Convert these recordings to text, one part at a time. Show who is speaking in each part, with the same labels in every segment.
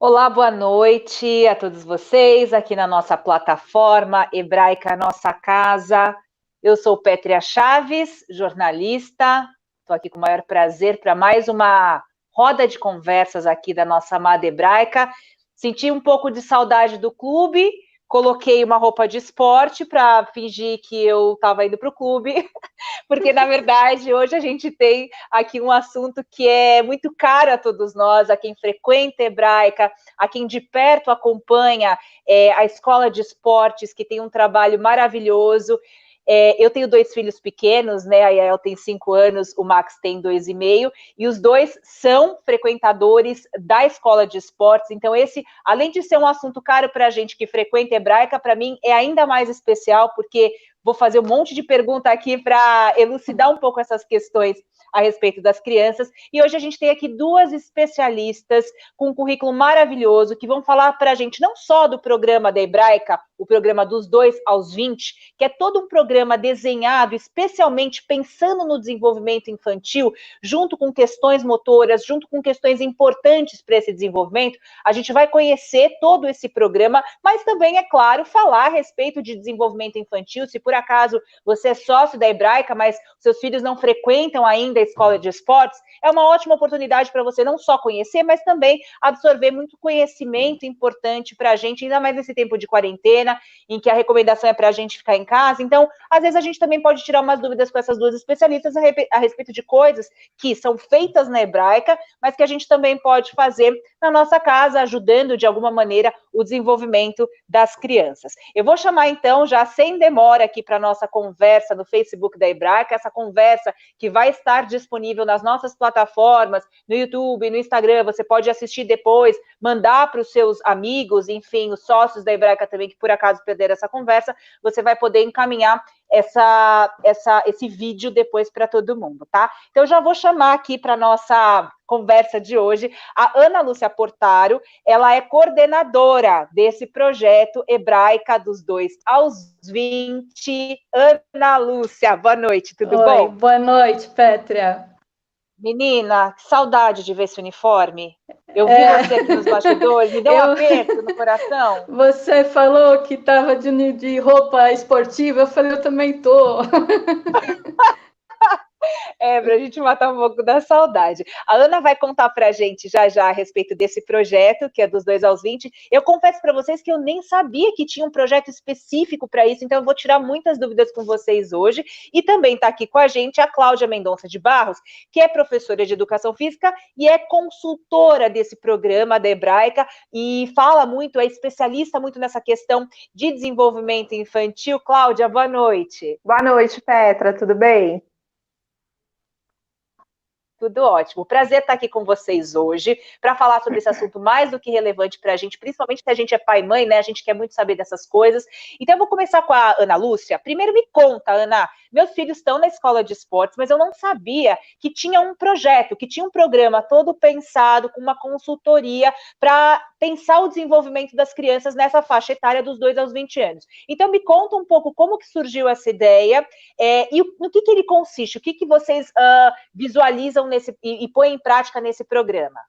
Speaker 1: Olá, boa noite a todos vocês aqui na nossa plataforma Hebraica Nossa Casa. Eu sou Pétria Chaves, jornalista. Estou aqui com o maior prazer para mais uma roda de conversas aqui da nossa amada Hebraica. Senti um pouco de saudade do clube, coloquei uma roupa de esporte para fingir que eu estava indo para o clube, porque, na verdade, hoje a gente tem aqui um assunto que é muito caro a todos nós, a quem frequenta a Hebraica, a quem de perto acompanha a escola de esportes, que tem um trabalho maravilhoso. Eu tenho 2 filhos pequenos, né? A Yael tem 5 anos, o Max tem 2,5, e os dois são frequentadores da escola de esportes. Então, esse, além de ser um assunto caro para a gente que frequenta a Hebraica, para mim é ainda mais especial, porque vou fazer um monte de pergunta aqui para elucidar um pouco essas questões a respeito das crianças. E hoje a gente tem aqui 2 especialistas com um currículo maravilhoso que vão falar para a gente não só do programa da Hebraica, o programa dos 2 aos 20, que é todo um programa desenhado especialmente pensando no desenvolvimento infantil, junto com questões motoras, junto com questões importantes para esse desenvolvimento. A gente vai conhecer todo esse programa, mas também, é claro, falar a respeito de desenvolvimento infantil. Se por acaso você é sócio da Hebraica, mas seus filhos não frequentam ainda a escola de esportes, é uma ótima oportunidade para você não só conhecer, mas também absorver muito conhecimento importante para a gente, ainda mais nesse tempo de quarentena, em que a recomendação é para a gente ficar em casa. Então, às vezes a gente também pode tirar umas dúvidas com essas 2 especialistas a respeito de coisas que são feitas na Hebraica, mas que a gente também pode fazer na nossa casa, ajudando de alguma maneira o desenvolvimento das crianças. Eu vou chamar então, já sem demora, aqui para a nossa conversa no Facebook da Hebraica, essa conversa que vai estar disponível nas nossas plataformas, no YouTube, no Instagram. Você pode assistir depois, mandar para os seus amigos, enfim, os sócios da Hebraica também, que por acaso perderam essa conversa, você vai poder encaminhar esse vídeo depois para todo mundo, tá? Então, já vou chamar aqui para a nossa conversa de hoje a Ana Lúcia Portaro. Ela é coordenadora desse projeto Hebraica dos 2 aos 20. Ana Lúcia, boa noite, tudo bom?
Speaker 2: Oi, boa noite, Pétria.
Speaker 1: Menina, que saudade de ver esse uniforme. Eu vi você aqui nos bastidores, me deu um aperto no coração.
Speaker 2: Você falou que estava de roupa esportiva, eu falei, eu também tô.
Speaker 1: Para a gente matar um pouco da saudade. A Ana vai contar para a gente já a respeito desse projeto, que é dos 2 aos 20. Eu confesso para vocês que eu nem sabia que tinha um projeto específico para isso, então eu vou tirar muitas dúvidas com vocês hoje. E também está aqui com a gente a Cláudia Mendonça de Barros, que é professora de Educação Física e é consultora desse programa da Hebraica e fala muito, é especialista muito nessa questão de desenvolvimento infantil. Cláudia, boa noite.
Speaker 3: Boa noite, Petra, tudo bem?
Speaker 1: Tudo ótimo. Prazer estar aqui com vocês hoje para falar sobre esse assunto mais do que relevante para a gente, principalmente que a gente é pai e mãe, né? A gente quer muito saber dessas coisas. Então, eu vou começar com a Ana Lúcia. Primeiro, me conta, Ana, meus filhos estão na escola de esportes, mas eu não sabia que tinha um projeto, que tinha um programa todo pensado com uma consultoria para pensar o desenvolvimento das crianças nessa faixa etária dos 2 aos 20 anos. Então, me conta um pouco como que surgiu essa ideia e no que ele consiste, o que vocês visualizam e põe em prática nesse programa?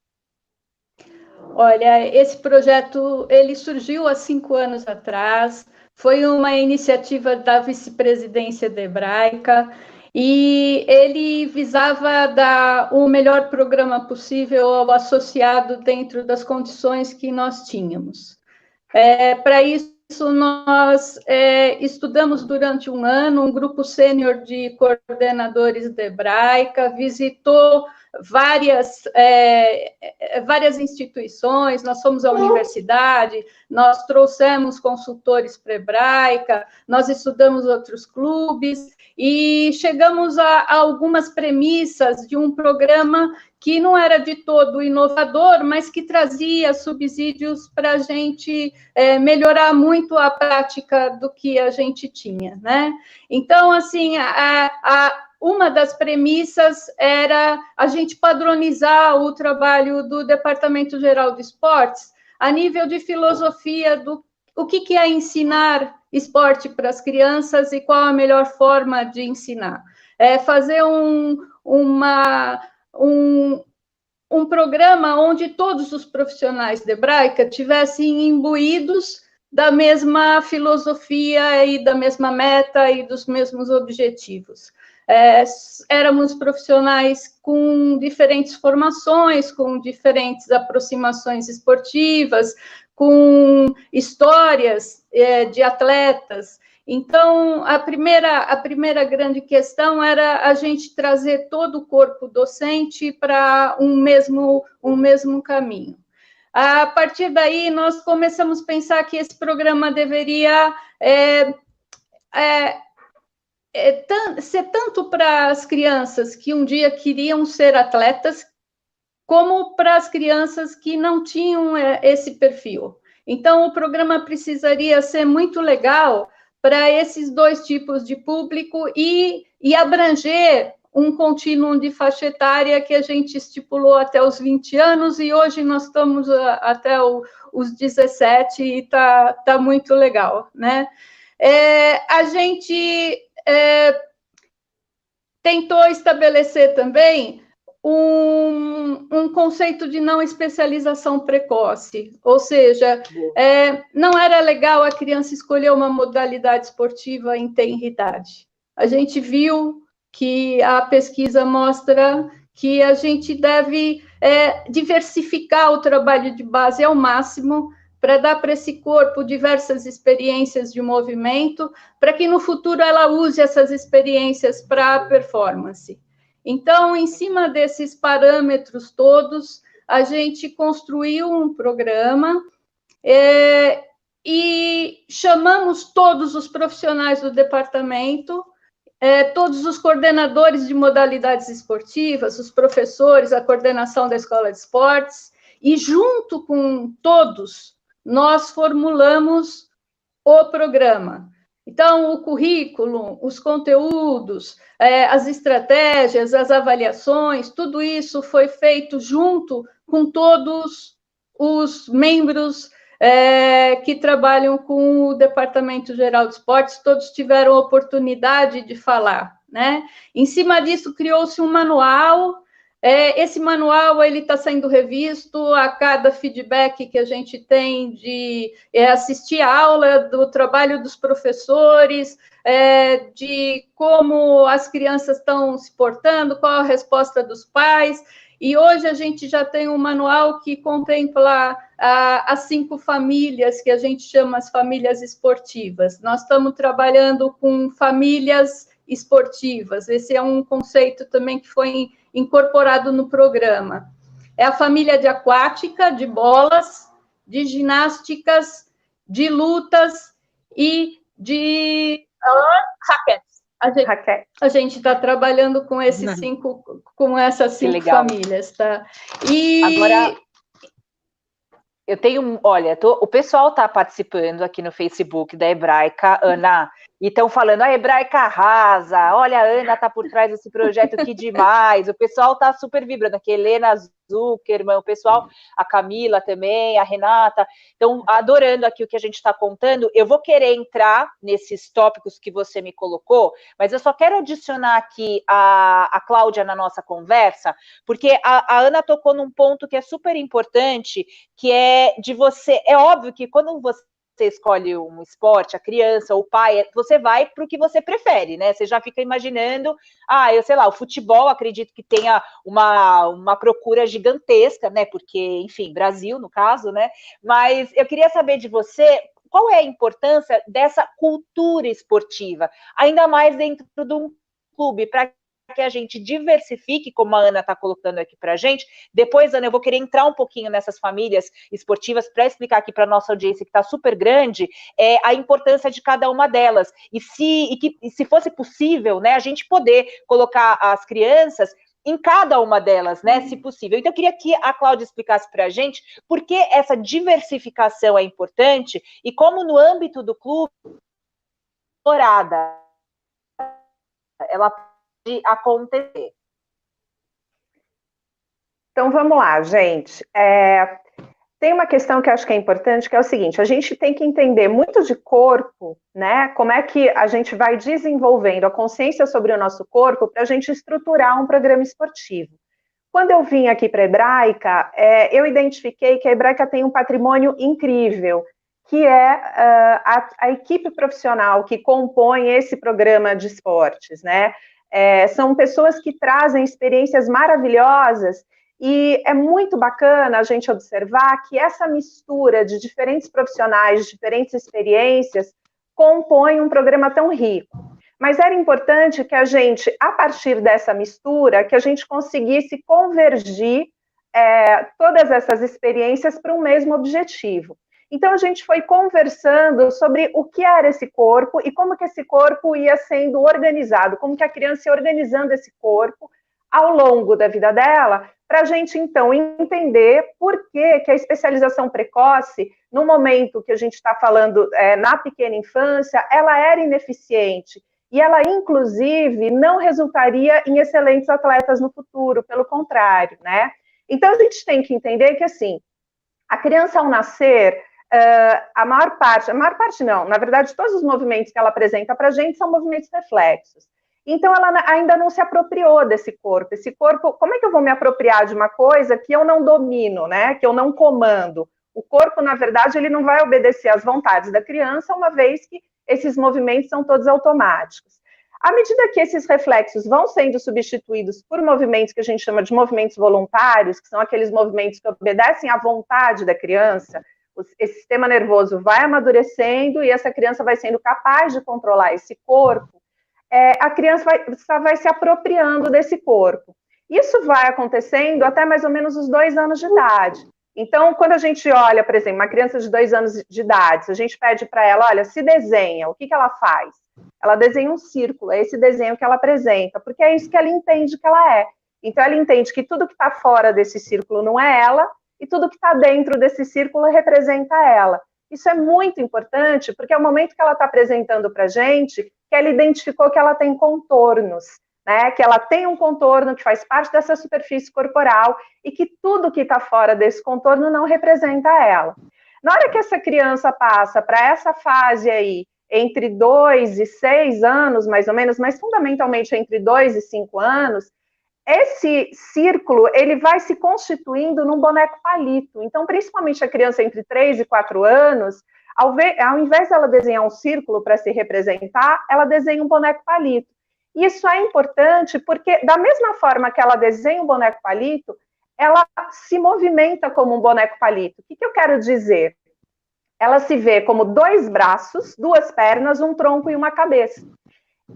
Speaker 2: Olha, esse projeto, ele surgiu há 5 anos atrás, foi uma iniciativa da vice-presidência da Hebraica, e ele visava dar o melhor programa possível ao associado dentro das condições que nós tínhamos. Para isso, nós estudamos durante um ano, um grupo sênior de coordenadores da Hebraica visitou várias instituições, nós fomos à universidade, nós trouxemos consultores para a Hebraica, nós estudamos outros clubes e chegamos a algumas premissas de um programa que não era de todo inovador, mas que trazia subsídios para a gente melhorar muito a prática do que a gente tinha, né? Então, assim, uma das premissas era a gente padronizar o trabalho do Departamento Geral de Esportes a nível de filosofia do o que é ensinar esporte para as crianças e qual a melhor forma de ensinar. Fazer um programa onde todos os profissionais de hebraica tivessem imbuídos da mesma filosofia e da mesma meta e dos mesmos objetivos. Éramos profissionais com diferentes formações, com diferentes aproximações esportivas, com histórias de atletas. Então, a primeira grande questão era a gente trazer todo o corpo docente para um mesmo caminho. A partir daí, nós começamos a pensar que esse programa deveria ser tanto para as crianças que um dia queriam ser atletas, como para as crianças que não tinham esse perfil. Então, o programa precisaria ser muito legal para esses dois tipos de público e abranger um contínuo de faixa etária que a gente estipulou até os 20 anos, e hoje nós estamos até os 17, e está muito legal, né? A gente tentou estabelecer também um conceito de não especialização precoce, ou seja, não era legal a criança escolher uma modalidade esportiva em tenra idade. A gente viu que a pesquisa mostra que a gente deve diversificar o trabalho de base ao máximo, para dar para esse corpo diversas experiências de movimento, para que no futuro ela use essas experiências para a performance. Então, em cima desses parâmetros todos, a gente construiu um programa e chamamos todos os profissionais do departamento, todos os coordenadores de modalidades esportivas, os professores, a coordenação da escola de esportes, e junto com todos, nós formulamos o programa. Então, o currículo, os conteúdos, as estratégias, as avaliações, tudo isso foi feito junto com todos os membros que trabalham com o Departamento Geral de Esportes, todos tiveram a oportunidade de falar, né? Em cima disso, criou-se um manual. Esse manual ele está sendo revisto a cada feedback que a gente tem de assistir a aula, do trabalho dos professores, de como as crianças estão se portando, qual a resposta dos pais. E hoje a gente já tem um manual que contempla as 5 famílias que a gente chama as famílias esportivas. Nós estamos trabalhando com famílias esportivas. Esse é um conceito também que foi incorporado no programa. É a família de aquática, de bolas, de ginásticas, de lutas e de raquetes. A gente está trabalhando com esses com essas 5 famílias, tá? E
Speaker 1: agora eu tenho, olha, o pessoal está participando aqui no Facebook da Hebraica, Ana, e estão falando, a Hebraica arrasa, olha, a Ana está por trás desse projeto, que demais, o pessoal está super vibrando aqui, Helena Zuckerman, o pessoal, a Camila também, a Renata, estão adorando aqui o que a gente está contando. Eu vou querer entrar nesses tópicos que você me colocou, mas eu só quero adicionar aqui a Cláudia na nossa conversa, porque a Ana tocou num ponto que é super importante, que é de você, é óbvio que quando você escolhe um esporte, a criança ou o pai, você vai para o que você prefere, né? Você já fica imaginando, eu sei lá, o futebol, acredito que tenha uma procura gigantesca, né? Porque, enfim, Brasil, no caso, né? Mas eu queria saber de você, qual é a importância dessa cultura esportiva, ainda mais dentro de um clube, para que a gente diversifique, como a Ana está colocando aqui para a gente. Depois, Ana, eu vou querer entrar um pouquinho nessas famílias esportivas para explicar aqui para a nossa audiência, que está super grande, a importância de cada uma delas. E se fosse possível, né, a gente poder colocar as crianças em cada uma delas, né, se possível. Então, eu queria que a Cláudia explicasse para a gente por que essa diversificação é importante e como, no âmbito do clube, ela de acontecer.
Speaker 3: Então, vamos lá, gente. Tem uma questão que eu acho que é importante, que é o seguinte, a gente tem que entender muito de corpo, né? Como é que a gente vai desenvolvendo a consciência sobre o nosso corpo para a gente estruturar um programa esportivo. quando eu vim aqui para a Hebraica, eu identifiquei que a Hebraica tem um patrimônio incrível, que é a equipe profissional que compõe esse programa de esportes, né? São pessoas que trazem experiências maravilhosas e é muito bacana a gente observar que essa mistura de diferentes profissionais, de diferentes experiências, compõe um programa tão rico. Mas era importante que a gente, a partir dessa mistura, que a gente conseguisse convergir todas essas experiências para um mesmo objetivo. Então, a gente foi conversando sobre o que era esse corpo e como que esse corpo ia sendo organizado, como que a criança ia organizando esse corpo ao longo da vida dela, para a gente, então, entender por que a especialização precoce, no momento que a gente está falando na pequena infância, ela era ineficiente. E ela, inclusive, não resultaria em excelentes atletas no futuro, pelo contrário, né? Então, a gente tem que entender que, assim, a criança, ao nascer, a maior parte não, na verdade, todos os movimentos que ela apresenta para a gente são movimentos reflexos. Então, ela ainda não se apropriou desse corpo. Esse corpo, como é que eu vou me apropriar de uma coisa que eu não domino, né? Que eu não comando? O corpo, na verdade, ele não vai obedecer às vontades da criança, uma vez que esses movimentos são todos automáticos. À medida que esses reflexos vão sendo substituídos por movimentos que a gente chama de movimentos voluntários, que são aqueles movimentos que obedecem à vontade da criança, esse sistema nervoso vai amadurecendo e essa criança vai sendo capaz de controlar esse corpo, a criança vai se apropriando desse corpo. Isso vai acontecendo até mais ou menos os 2 anos de idade. Então, quando a gente olha, por exemplo, uma criança de 2 anos de idade, se a gente pede para ela, olha, se desenha, o que ela faz? Ela desenha um círculo, é esse desenho que ela apresenta, porque é isso que ela entende que ela é. Então, ela entende que tudo que está fora desse círculo não é ela, e tudo que está dentro desse círculo representa ela. Isso é muito importante, porque é o momento que ela está apresentando para a gente que ela identificou que ela tem contornos, né? Que ela tem um contorno que faz parte dessa superfície corporal e que tudo que está fora desse contorno não representa ela. Na hora que essa criança passa para essa fase aí, entre 2 e 6 anos, mais ou menos, mas fundamentalmente entre 2 e 5 anos, esse círculo, ele vai se constituindo num boneco palito. Então, principalmente a criança entre 3 e 4 anos, ao invés dela desenhar um círculo para se representar, ela desenha um boneco palito. Isso é importante porque, da mesma forma que ela desenha um boneco palito, ela se movimenta como um boneco palito. O que eu quero dizer? Ela se vê como 2 braços, 2 pernas, um tronco e uma cabeça.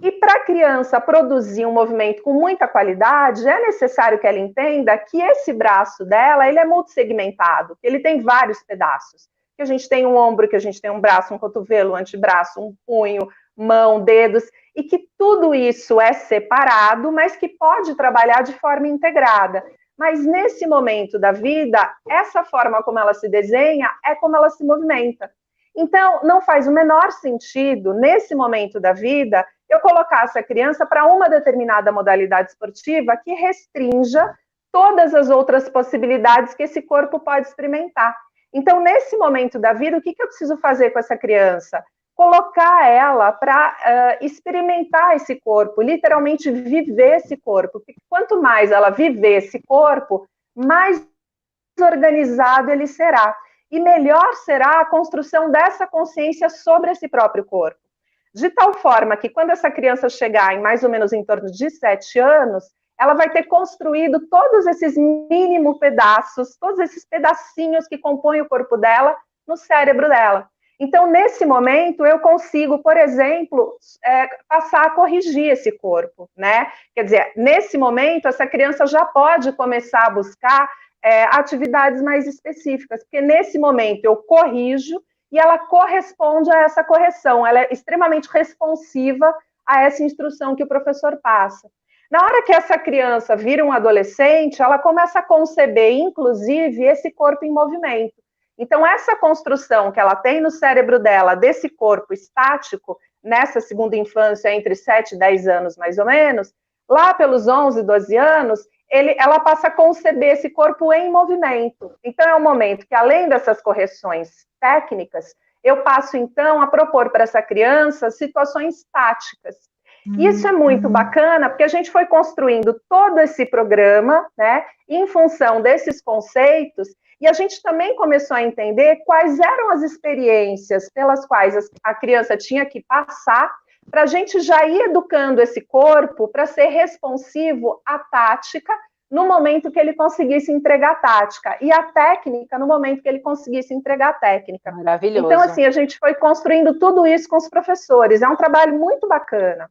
Speaker 3: E para a criança produzir um movimento com muita qualidade, é necessário que ela entenda que esse braço dela, ele é multissegmentado, que ele tem vários pedaços. Que a gente tem um ombro, que a gente tem um braço, um cotovelo, um antebraço, um punho, mão, dedos, e que tudo isso é separado, mas que pode trabalhar de forma integrada. Mas nesse momento da vida, essa forma como ela se desenha é como ela se movimenta. Então, não faz o menor sentido, nesse momento da vida, eu colocar essa criança para uma determinada modalidade esportiva que restrinja todas as outras possibilidades que esse corpo pode experimentar. Então, nesse momento da vida, o que eu preciso fazer com essa criança? Colocar ela para experimentar esse corpo, literalmente viver esse corpo. Porque quanto mais ela viver esse corpo, mais organizado ele será. E melhor será a construção dessa consciência sobre esse próprio corpo. De tal forma que quando essa criança chegar em mais ou menos em torno de 7 anos, ela vai ter construído todos esses mínimos pedaços, todos esses pedacinhos que compõem o corpo dela no cérebro dela. Então, nesse momento, eu consigo, por exemplo, passar a corrigir esse corpo, né? Quer dizer, nesse momento, essa criança já pode começar a buscar atividades mais específicas, porque nesse momento eu corrijo e ela corresponde a essa correção, ela é extremamente responsiva a essa instrução que o professor passa. Na hora que essa criança vira um adolescente, ela começa a conceber, inclusive, esse corpo em movimento. Então, essa construção que ela tem no cérebro dela, desse corpo estático, nessa segunda infância, entre 7 e 10 anos, mais ou menos, lá pelos 11, 12 anos, ela passa a conceber esse corpo em movimento. Então, é um momento que, além dessas correções técnicas, eu passo, então, a propor para essa criança situações táticas. Isso é muito bacana, porque a gente foi construindo todo esse programa, né, em função desses conceitos, e a gente também começou a entender quais eram as experiências pelas quais a criança tinha que passar, para a gente já ir educando esse corpo para ser responsivo à tática, no momento que ele conseguisse entregar a tática, e a técnica no momento que ele conseguisse entregar a técnica.
Speaker 1: Maravilhoso.
Speaker 3: Então, assim, a gente foi construindo tudo isso com os professores, é um trabalho muito bacana.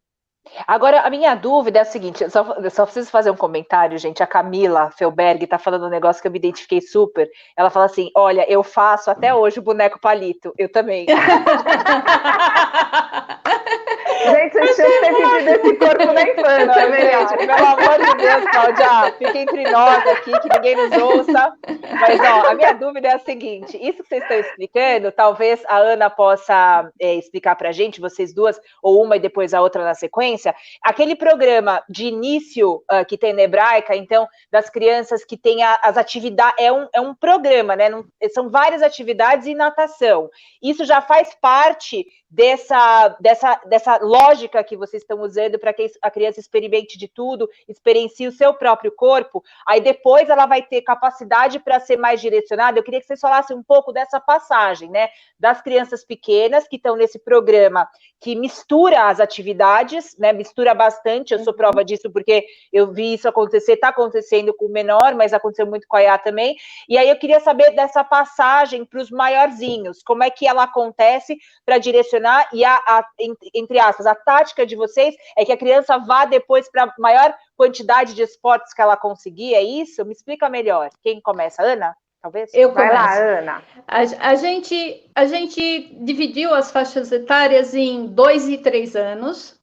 Speaker 1: Agora, a minha dúvida é a seguinte, eu só preciso fazer um comentário, gente. A Camila Felberg está falando um negócio que eu me identifiquei super. Ela fala assim, olha, eu faço até hoje o boneco palito. Eu também.
Speaker 3: Gente, vocês tinham que ter pedido esse corpo na infância,
Speaker 1: gente, pelo amor de Deus, Cláudia, fica entre nós aqui, que ninguém nos ouça. Mas, ó, a minha dúvida é a seguinte, isso que vocês estão explicando, talvez a Ana possa explicar pra gente, vocês duas, ou uma e depois a outra na sequência, aquele programa de início que tem na Hebraica, então, das crianças que têm as atividades, é um programa, né? São várias atividades e natação. Isso já faz parte dessa lógica que vocês estão usando para que a criança experimente de tudo, experiencie o seu próprio corpo, aí depois ela vai ter capacidade para ser mais direcionada. Eu queria que vocês falassem um pouco dessa passagem, né, das crianças pequenas que estão nesse programa que mistura as atividades, né, mistura bastante, eu sou prova disso porque eu vi isso acontecer, está acontecendo com o menor, mas aconteceu muito com a Iá também, e aí eu queria saber dessa passagem para os maiorzinhos, como é que ela acontece para direcionar, e entre aspas, a tática de vocês é que a criança vá depois para a maior quantidade de esportes que ela conseguir, é isso? Me explica melhor. Quem começa? Ana? Talvez?
Speaker 2: Eu começo.
Speaker 3: Vai lá, Ana.
Speaker 2: A gente dividiu as faixas etárias em 2 e 3 anos,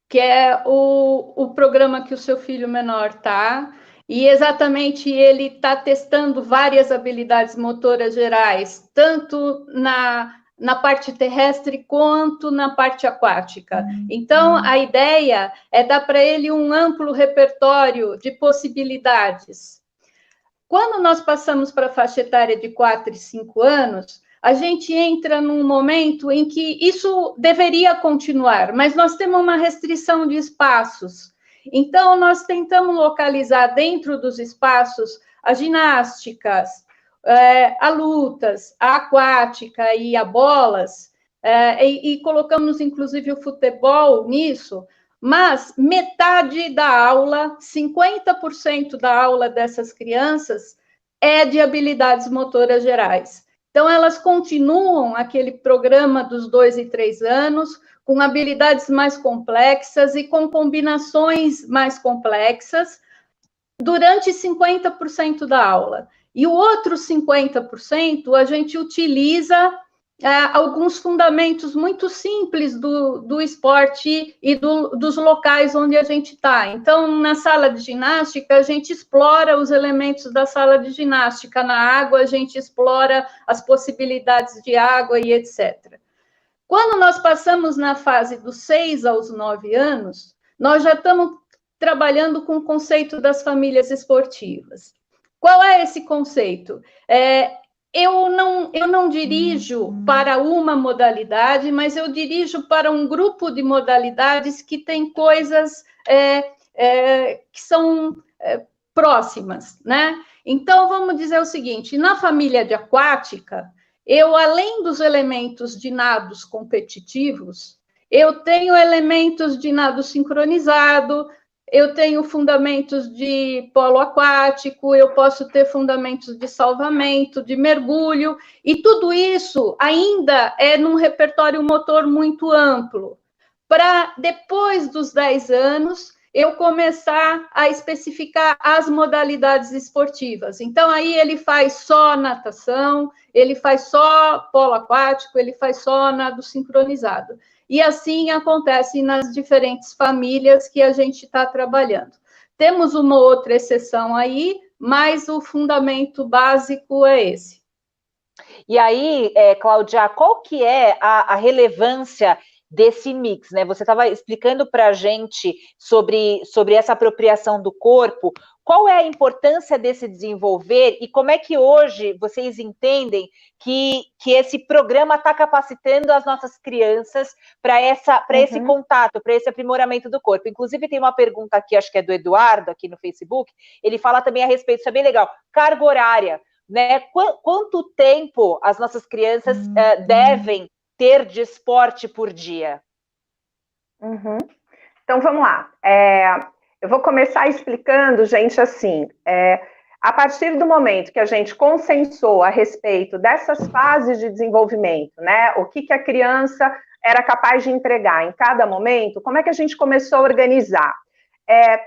Speaker 2: que é o programa que o seu filho menor está, e exatamente ele está testando várias habilidades motoras gerais, tanto na parte terrestre quanto na parte aquática. Então, a ideia é dar para ele um amplo repertório de possibilidades. Quando nós passamos para a faixa etária de 4 e 5 anos, a gente entra num momento em que isso deveria continuar, mas nós temos uma restrição de espaços. Então, nós tentamos localizar dentro dos espaços as ginásticas, a lutas, a aquática e a bolas, e colocamos, inclusive, o futebol nisso, mas metade da aula, 50% da aula dessas crianças é de habilidades motoras gerais. Então, elas continuam aquele programa dos 2 e 3 anos, com habilidades mais complexas e com combinações mais complexas, durante 50% da aula. E o outro 50% a gente utiliza alguns fundamentos muito simples do esporte e dos locais onde a gente está. Então, na sala de ginástica, a gente explora os elementos da sala de ginástica. Na água, a gente explora as possibilidades de água e etc. Quando nós passamos na fase dos 6 aos 9 anos, nós já estamos trabalhando com o conceito das famílias esportivas. Qual é esse conceito? Eu não dirijo para uma modalidade, mas eu dirijo para um grupo de modalidades que tem coisas que são próximas, né? Então, vamos dizer o seguinte, na família de aquática, eu, além dos elementos de nados competitivos, eu tenho elementos de nado sincronizado, eu tenho fundamentos de polo aquático, eu posso ter fundamentos de salvamento, de mergulho, e tudo isso ainda é num repertório motor muito amplo. Para depois dos 10 anos, eu começar a especificar as modalidades esportivas. Então, aí ele faz só natação, ele faz só polo aquático, ele faz só nado sincronizado. E assim acontece nas diferentes famílias que a gente está trabalhando. Temos uma outra exceção aí, mas o fundamento básico é esse.
Speaker 1: E aí, Cláudia, qual que é a relevância desse mix, né? Você estava explicando para a gente sobre essa apropriação do corpo. Qual é a importância desse desenvolver e como é que hoje vocês entendem que esse programa está capacitando as nossas crianças para esse contato, para esse aprimoramento do corpo? Inclusive, tem uma pergunta aqui, acho que é do Eduardo, aqui no Facebook, ele fala também a respeito, isso é bem legal, carga horária, né? Quanto tempo as nossas crianças devem ter de esporte por dia?
Speaker 3: Então, vamos lá. Eu vou começar explicando, gente, assim, a partir do momento que a gente consensou a respeito dessas fases de desenvolvimento, né, o que a criança era capaz de entregar em cada momento, como é que a gente começou a organizar?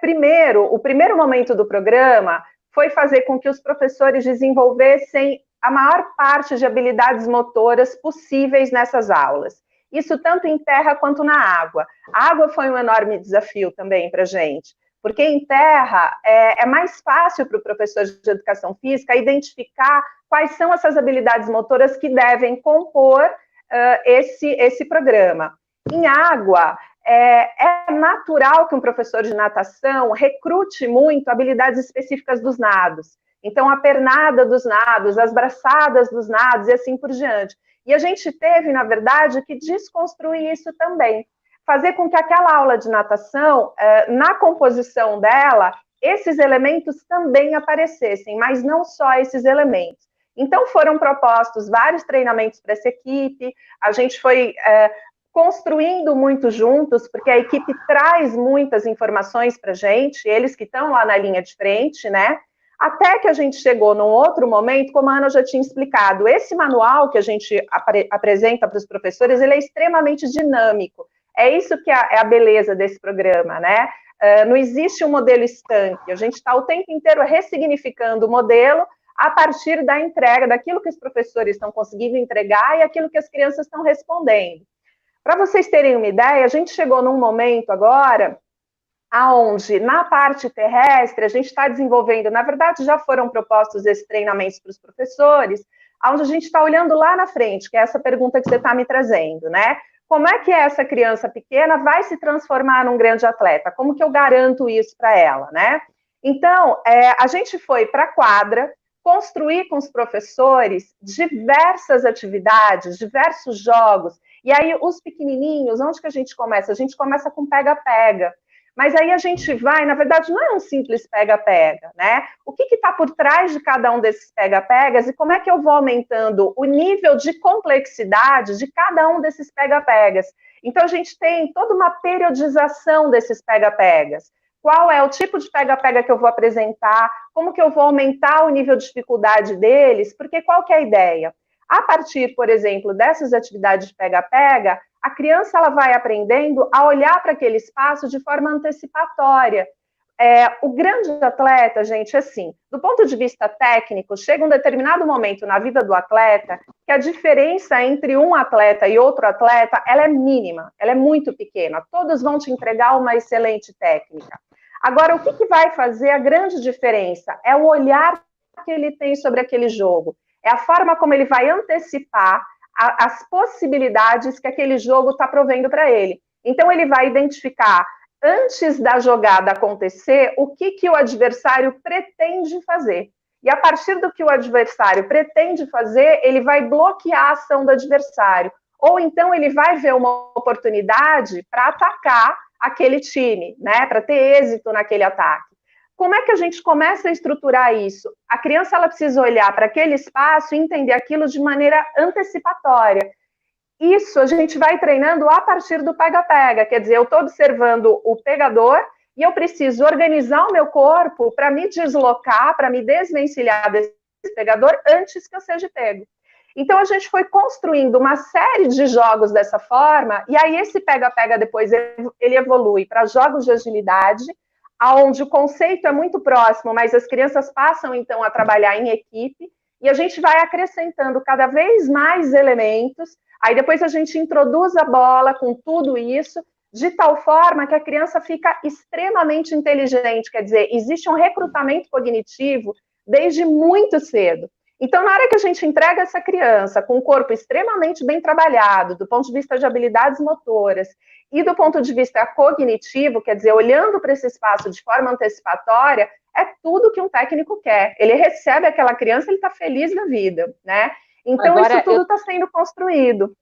Speaker 3: Primeiro, o primeiro momento do programa foi fazer com que os professores desenvolvessem a maior parte de habilidades motoras possíveis nessas aulas. Isso tanto em terra quanto na água. A água foi um enorme desafio também para a gente, porque em terra é mais fácil para o professor de educação física identificar quais são essas habilidades motoras que devem compor esse programa. Em água, é natural que um professor de natação recrute muito habilidades específicas dos nados. Então, a pernada dos nados, as braçadas dos nados e assim por diante. E a gente teve, na verdade, que desconstruir isso também. Fazer com que aquela aula de natação, na composição dela, esses elementos também aparecessem, mas não só esses elementos. Então, foram propostos vários treinamentos para essa equipe, a gente foi construindo muito juntos, porque a equipe traz muitas informações para a gente, eles que estão lá na linha de frente, né? Até que a gente chegou num outro momento, como a Ana já tinha explicado, esse manual que a gente apresenta para os professores, ele é extremamente dinâmico. É isso que é a beleza desse programa, né? Não existe um modelo estanque, a gente está o tempo inteiro ressignificando o modelo a partir da entrega, daquilo que os professores estão conseguindo entregar e aquilo que as crianças estão respondendo. Para vocês terem uma ideia, a gente chegou num momento agora aonde na parte terrestre a gente está desenvolvendo, na verdade já foram propostos esses treinamentos para os professores, onde a gente está olhando lá na frente, que é essa pergunta que você está me trazendo, né? Como é que essa criança pequena vai se transformar num grande atleta? Como que eu garanto isso para ela, né? Então, a gente foi para a quadra, construir com os professores diversas atividades, diversos jogos, e aí os pequenininhos, onde que a gente começa? A gente começa com pega-pega. Mas aí a gente vai, na verdade, não é um simples pega-pega, né? O que está por trás de cada um desses pega-pegas e como é que eu vou aumentando o nível de complexidade de cada um desses pega-pegas? Então, a gente tem toda uma periodização desses pega-pegas. Qual é o tipo de pega-pega que eu vou apresentar? Como que eu vou aumentar o nível de dificuldade deles? Porque qual que é a ideia? A partir, por exemplo, dessas atividades de pega-pega, a criança ela vai aprendendo a olhar para aquele espaço de forma antecipatória. O grande atleta, gente, assim, do ponto de vista técnico, chega um determinado momento na vida do atleta que a diferença entre um atleta e outro atleta, ela é mínima, ela é muito pequena. Todos vão te entregar uma excelente técnica. Agora, o que vai fazer a grande diferença? É o olhar que ele tem sobre aquele jogo. É a forma como ele vai antecipar as possibilidades que aquele jogo está provendo para ele. Então, ele vai identificar, antes da jogada acontecer, o que o adversário pretende fazer. E a partir do que o adversário pretende fazer, ele vai bloquear a ação do adversário. Ou então, ele vai ver uma oportunidade para atacar aquele time, né? Para ter êxito naquele ataque. Como é que a gente começa a estruturar isso? A criança ela precisa olhar para aquele espaço e entender aquilo de maneira antecipatória. Isso a gente vai treinando a partir do pega-pega, quer dizer, eu estou observando o pegador e eu preciso organizar o meu corpo para me deslocar, para me desvencilhar desse pegador antes que eu seja pego. Então, a gente foi construindo uma série de jogos dessa forma, e aí esse pega-pega depois ele evolui para jogos de agilidade, onde o conceito é muito próximo, mas as crianças passam, então, a trabalhar em equipe, e a gente vai acrescentando cada vez mais elementos, aí depois a gente introduz a bola com tudo isso, de tal forma que a criança fica extremamente inteligente, quer dizer, existe um recrutamento cognitivo desde muito cedo. Então, na hora que a gente entrega essa criança com o corpo extremamente bem trabalhado, do ponto de vista de habilidades motoras e do ponto de vista cognitivo, quer dizer, olhando para esse espaço de forma antecipatória, é tudo que um técnico quer. Ele recebe aquela criança, ele está feliz da vida, né? Então, agora, isso tudo está sendo construído.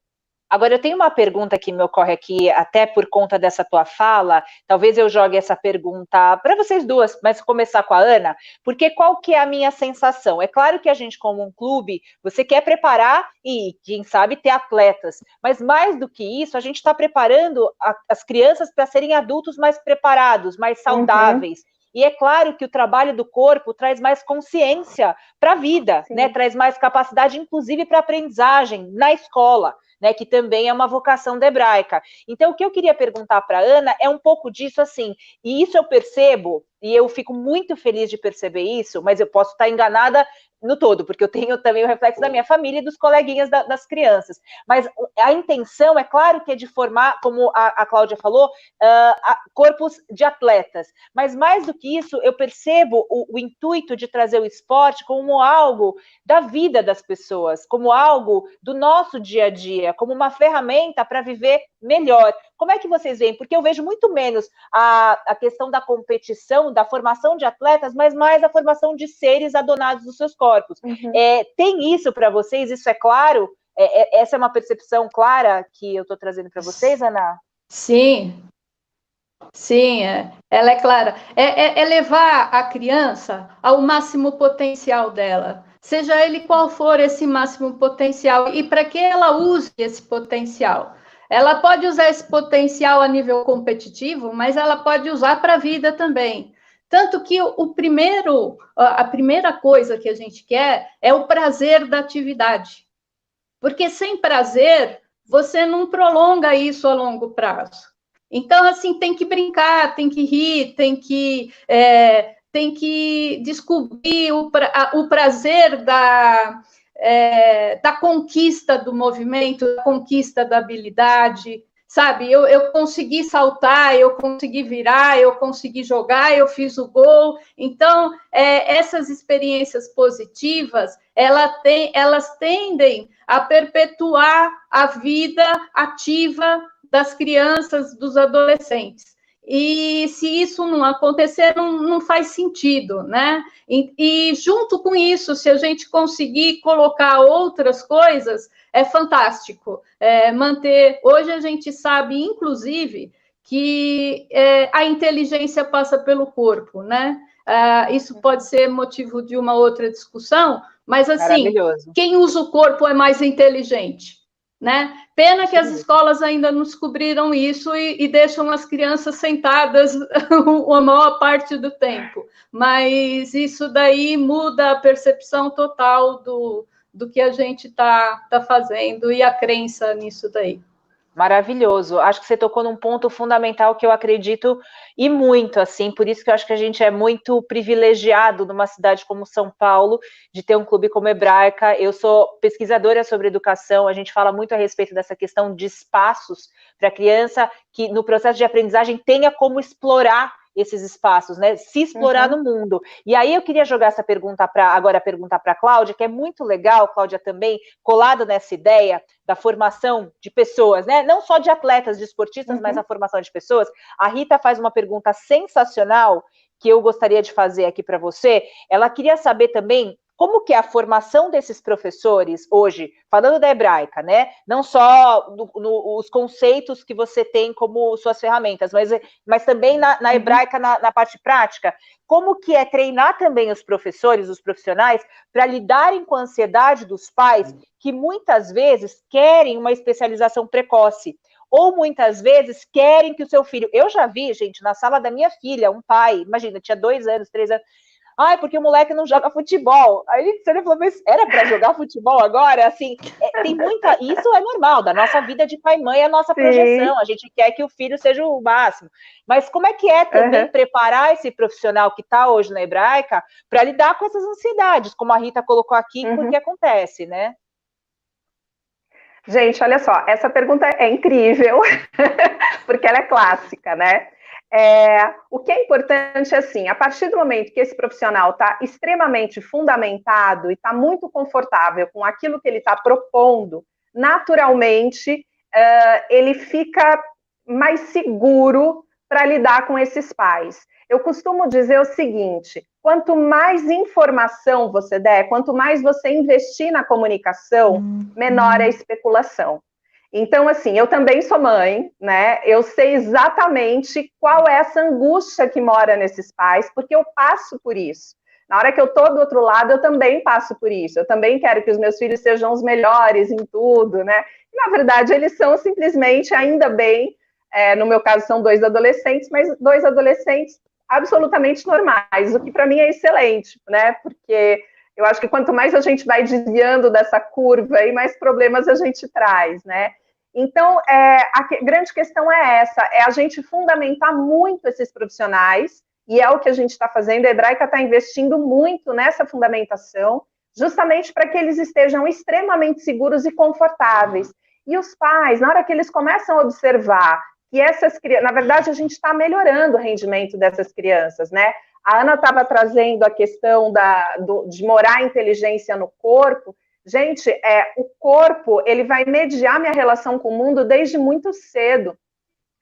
Speaker 1: Agora, eu tenho uma pergunta que me ocorre aqui, até por conta dessa tua fala, talvez eu jogue essa pergunta para vocês duas, mas começar com a Ana, porque qual que é a minha sensação? É claro que a gente, como um clube, você quer preparar e, quem sabe, ter atletas, mas mais do que isso, a gente está preparando as crianças para serem adultos mais preparados, mais saudáveis. E é claro que o trabalho do corpo traz mais consciência para a vida, né? Traz mais capacidade, inclusive, para aprendizagem na escola, né? Que também é uma vocação da Hebraica. Então, o que eu queria perguntar para a Ana é um pouco disso, assim, e isso eu percebo, e eu fico muito feliz de perceber isso, mas eu posso estar enganada no todo, porque eu tenho também o reflexo da minha família e dos coleguinhas das crianças. Mas a intenção, é claro que é de formar, como a Cláudia falou, corpos de atletas. Mas mais do que isso, eu percebo o intuito de trazer o esporte como algo da vida das pessoas, como algo do nosso dia a dia, como uma ferramenta para viver melhor. Como é que vocês veem? Porque eu vejo muito menos a questão da competição, da formação de atletas, mas mais a formação de seres adonados dos seus corpos. Tem isso para vocês? Isso é claro? Essa é uma percepção clara que eu estou trazendo para vocês, Ana?
Speaker 2: Sim, ela é clara. É levar a criança ao máximo potencial dela, seja ele qual for esse máximo potencial, e para que ela use esse potencial. Ela pode usar esse potencial a nível competitivo, mas ela pode usar para a vida também. Tanto que a primeira coisa que a gente quer é o prazer da atividade. Porque sem prazer, você não prolonga isso a longo prazo. Então, assim, tem que brincar, tem que rir, tem que descobrir o prazer da conquista do movimento, da conquista da habilidade, sabe? Eu consegui saltar, eu consegui virar, eu consegui jogar, eu fiz o gol. Então, essas experiências positivas, elas tendem a perpetuar a vida ativa das crianças, dos adolescentes. E se isso não acontecer, não faz sentido, né? E junto com isso, se a gente conseguir colocar outras coisas, é fantástico. Manter. Hoje a gente sabe, inclusive, que a inteligência passa pelo corpo, né? Isso pode ser motivo de uma outra discussão, mas assim, quem usa o corpo é mais inteligente, né? Pena que as escolas ainda não descobriram isso e deixam as crianças sentadas a maior parte do tempo, mas isso daí muda a percepção total do que a gente está fazendo e a crença nisso daí.
Speaker 1: Maravilhoso. Acho que você tocou num ponto fundamental que eu acredito e muito, assim, por isso que eu acho que a gente é muito privilegiado numa cidade como São Paulo, de ter um clube como Hebraica. Eu sou pesquisadora sobre educação, a gente fala muito a respeito dessa questão de espaços para a criança que no processo de aprendizagem tenha como explorar esses espaços, né? Se explorar no mundo. E aí eu queria jogar essa pergunta para a Cláudia, que é muito legal, Cláudia, também, colado nessa ideia da formação de pessoas, né? Não só de atletas, de esportistas, mas a formação de pessoas. A Rita faz uma pergunta sensacional que eu gostaria de fazer aqui para você. Ela queria saber também como que é a formação desses professores hoje, falando da Hebraica, né? Não só os conceitos que você tem como suas ferramentas, mas também na Hebraica, na parte prática. Como que é treinar também os professores, os profissionais, para lidarem com a ansiedade dos pais, que muitas vezes querem uma especialização precoce, ou muitas vezes querem que o seu filho... Eu já vi, gente, na sala da minha filha, um pai, imagina, tinha 2 anos, 3 anos, porque o moleque não joga futebol. Aí ele falou, mas era para jogar futebol agora? Assim, tem muita... Isso é normal, da nossa vida de pai e mãe, é a nossa projeção. A gente quer que o filho seja o máximo. Mas como é que é também preparar esse profissional que está hoje na Hebraica para lidar com essas ansiedades, como a Rita colocou aqui, porque acontece, né?
Speaker 3: Gente, olha só, essa pergunta é incrível, porque ela é clássica, né? O que é importante é assim, a partir do momento que esse profissional está extremamente fundamentado e está muito confortável com aquilo que ele está propondo, naturalmente ele fica mais seguro para lidar com esses pais. Eu costumo dizer o seguinte, quanto mais informação você der, quanto mais você investir na comunicação, menor é a especulação. Então, assim, eu também sou mãe, né? Eu sei exatamente qual é essa angústia que mora nesses pais, porque eu passo por isso. Na hora que eu estou do outro lado, eu também passo por isso. Eu também quero que os meus filhos sejam os melhores em tudo, né? E, na verdade, eles são simplesmente, ainda bem, no meu caso são 2 adolescentes, mas 2 adolescentes absolutamente normais, o que para mim é excelente, né? Porque eu acho que quanto mais a gente vai desviando dessa curva, e mais problemas a gente traz, né? Então, a grande questão é essa, é a gente fundamentar muito esses profissionais, e é o que a gente está fazendo, a Hebraica está investindo muito nessa fundamentação, justamente para que eles estejam extremamente seguros e confortáveis. E os pais, na hora que eles começam a observar que essas crianças, na verdade, a gente está melhorando o rendimento dessas crianças, né? A Ana estava trazendo a questão de morar a inteligência no corpo. Gente, o corpo, ele vai mediar minha relação com o mundo desde muito cedo.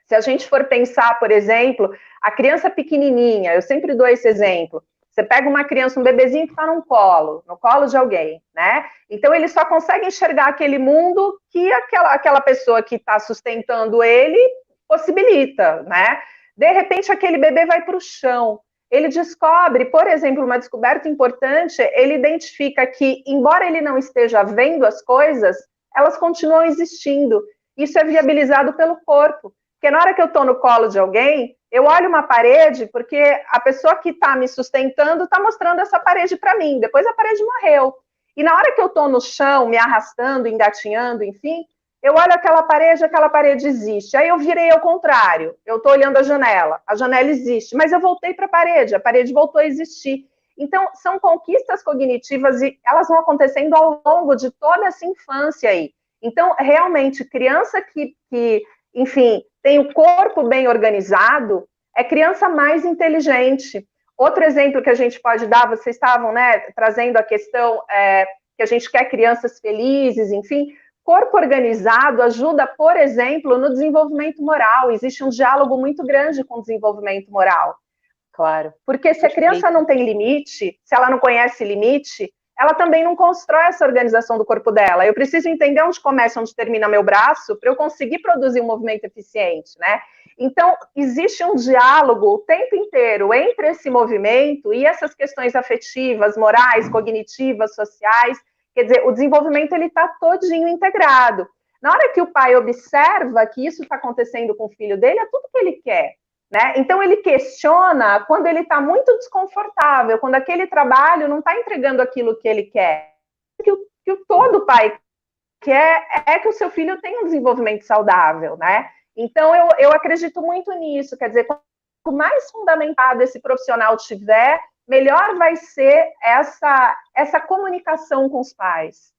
Speaker 3: Se a gente for pensar, por exemplo, a criança pequenininha, eu sempre dou esse exemplo. Você pega uma criança, um bebezinho que está no colo de alguém, né? Então, ele só consegue enxergar aquele mundo que aquela pessoa que está sustentando ele possibilita, né? De repente, aquele bebê vai para o chão. Ele descobre, por exemplo, uma descoberta importante, ele identifica que, embora ele não esteja vendo as coisas, elas continuam existindo. Isso é viabilizado pelo corpo. Porque na hora que eu estou no colo de alguém, eu olho uma parede, porque a pessoa que está me sustentando está mostrando essa parede para mim. Depois a parede morreu. E na hora que eu estou no chão, me arrastando, engatinhando, enfim, eu olho aquela parede existe. Aí eu virei ao contrário. Eu estou olhando a janela existe. Mas eu voltei para a parede voltou a existir. Então, são conquistas cognitivas e elas vão acontecendo ao longo de toda essa infância aí. Então, realmente, criança que enfim, tem o corpo bem organizado, é criança mais inteligente. Outro exemplo que a gente pode dar, vocês estavam, né, trazendo a questão que a gente quer crianças felizes, enfim, corpo organizado ajuda, por exemplo, no desenvolvimento moral. Existe um diálogo muito grande com o desenvolvimento moral.
Speaker 1: Claro.
Speaker 3: Porque se a criança não tem limite, se ela não conhece limite, ela também não constrói essa organização do corpo dela. Eu preciso entender onde começa, onde termina meu braço, para eu conseguir produzir um movimento eficiente, né? Então, existe um diálogo o tempo inteiro entre esse movimento e essas questões afetivas, morais, cognitivas, sociais. Quer dizer, o desenvolvimento ele está todinho integrado. Na hora que o pai observa que isso está acontecendo com o filho dele, é tudo que ele quer. Né? Então, ele questiona quando ele está muito desconfortável, quando aquele trabalho não está entregando aquilo que ele quer. Que todo pai quer é que o seu filho tenha um desenvolvimento saudável, né? Então, eu acredito muito nisso. Quer dizer, quanto mais fundamentado esse profissional tiver, melhor vai ser essa comunicação com os pais.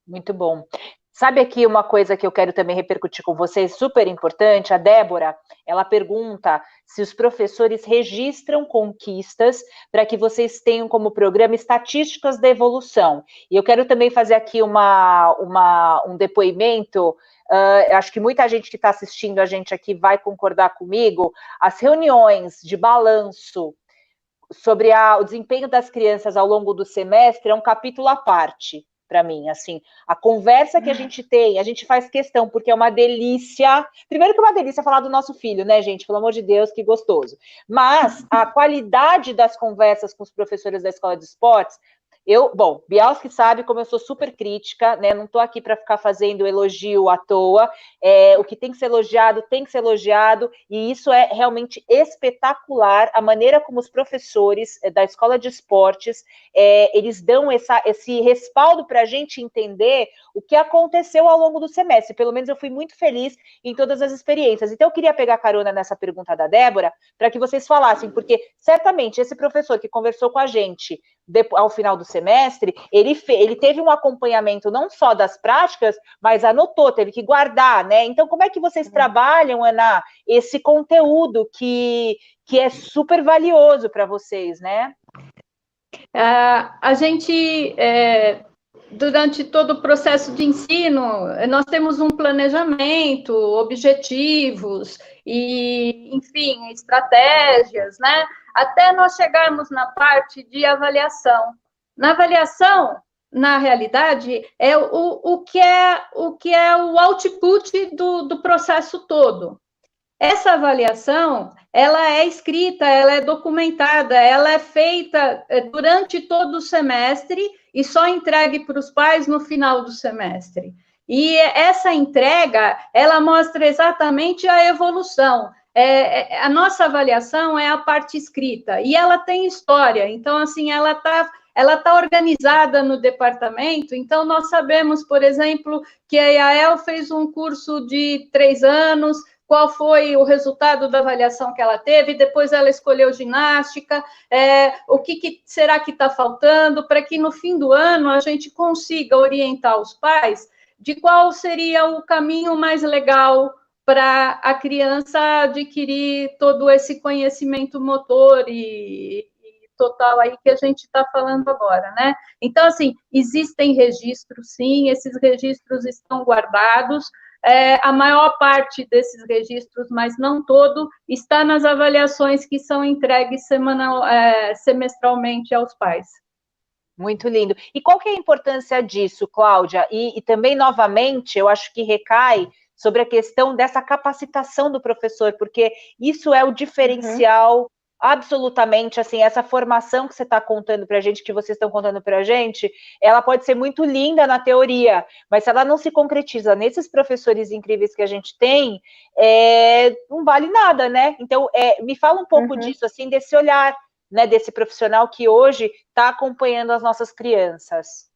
Speaker 1: Muito bom. Sabe aqui uma coisa que eu quero também repercutir com vocês, super importante, a Débora, ela pergunta se os professores registram conquistas para que vocês tenham como programa estatísticas da evolução. E eu quero também fazer aqui um depoimento, acho que muita gente que está assistindo a gente aqui vai concordar comigo, as reuniões de balanço sobre o desempenho das crianças ao longo do semestre é um capítulo à parte. Para mim, assim, a conversa que a gente tem, a gente faz questão, porque é uma delícia, primeiro que é uma delícia falar do nosso filho, né, gente, pelo amor de Deus, que gostoso, mas a qualidade das conversas com os professores da escola de esportes, bom, Bialski sabe como eu sou super crítica, né, não estou aqui para ficar fazendo elogio à toa, o que tem que ser elogiado, e isso é realmente espetacular, a maneira como os professores da escola de esportes, eles dão esse respaldo para a gente entender o que aconteceu ao longo do semestre, pelo menos eu fui muito feliz em todas as experiências, então eu queria pegar carona nessa pergunta da Débora, para que vocês falassem, porque certamente esse professor que conversou com a gente ao final do semestre, ele teve um acompanhamento não só das práticas, mas anotou, teve que guardar, né? Então, como é que vocês trabalham, Ana, esse conteúdo que é super valioso para vocês, né?
Speaker 2: A gente, durante todo o processo de ensino, nós temos um planejamento, objetivos e, enfim, estratégias, né? Até nós chegarmos na parte de avaliação. Na avaliação, na realidade, é o que é o output do processo todo. Essa avaliação, ela é escrita, ela é documentada, ela é feita durante todo o semestre e só entregue para os pais no final do semestre. E essa entrega, ela mostra exatamente a evolução. A nossa avaliação é a parte escrita, e ela tem história, então, assim, ela tá organizada no departamento, então nós sabemos, por exemplo, que a Yael fez um curso de 3 anos, qual foi o resultado da avaliação que ela teve, depois ela escolheu ginástica, o que será que está faltando, para que no fim do ano a gente consiga orientar os pais de qual seria o caminho mais legal para a criança adquirir todo esse conhecimento motor e total aí que a gente está falando agora, né? Então, assim, existem registros, sim, esses registros estão guardados, a maior parte desses registros, mas não todo, está nas avaliações que são entregues semestralmente aos pais.
Speaker 1: Muito lindo. E qual que é a importância disso, Cláudia? E também, novamente, eu acho que recai sobre a questão dessa capacitação do professor, porque isso é o diferencial, absolutamente, assim, essa formação que você está contando para a gente, que vocês estão contando para a gente, ela pode ser muito linda na teoria, mas se ela não se concretiza nesses professores incríveis que a gente tem, não vale nada, né? Então, me fala um pouco disso, assim, desse olhar, né, desse profissional que hoje está acompanhando as nossas crianças.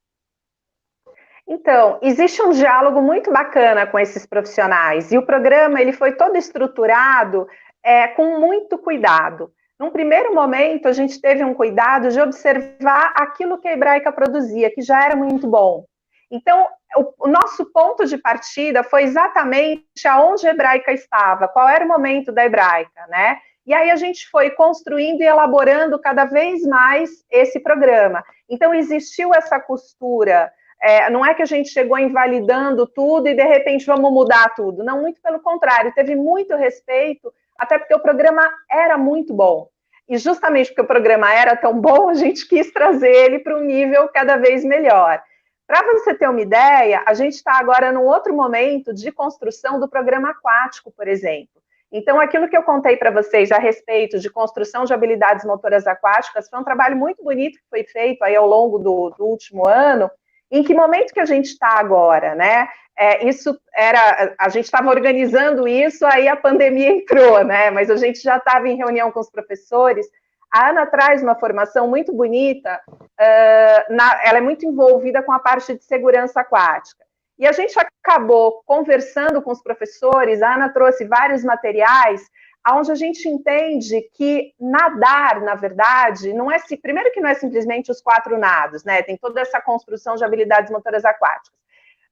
Speaker 3: Então, existe um diálogo muito bacana com esses profissionais, e o programa ele foi todo estruturado com muito cuidado. Num primeiro momento, a gente teve um cuidado de observar aquilo que a Hebraica produzia, que já era muito bom. Então, o nosso ponto de partida foi exatamente aonde a Hebraica estava, qual era o momento da Hebraica, né? E aí a gente foi construindo e elaborando cada vez mais esse programa. Então, existiu essa costura. Não é que a gente chegou invalidando tudo e, de repente, vamos mudar tudo. Não, muito pelo contrário, teve muito respeito, até porque o programa era muito bom. E justamente porque o programa era tão bom, a gente quis trazer ele para um nível cada vez melhor. Para você ter uma ideia, a gente está agora num outro momento de construção do programa aquático, por exemplo. Então, aquilo que eu contei para vocês a respeito de construção de habilidades motoras aquáticas foi um trabalho muito bonito que foi feito aí ao longo do último ano. Em que momento que a gente está agora, né? A gente estava organizando isso, aí a pandemia entrou, né? Mas a gente já estava em reunião com os professores. A Ana traz uma formação muito bonita, ela é muito envolvida com a parte de segurança aquática. E a gente acabou conversando com os professores, a Ana trouxe vários materiais, onde a gente entende que nadar, na verdade, não é primeiro que não é simplesmente os 4 nados, né? Tem toda essa construção de habilidades motoras aquáticas.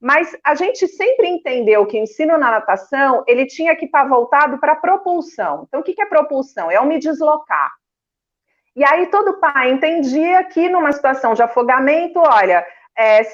Speaker 3: Mas a gente sempre entendeu que o ensino na natação, ele tinha que estar voltado para a propulsão. Então, o que é propulsão? É eu me deslocar. E aí todo pai entendia que numa situação de afogamento, olha,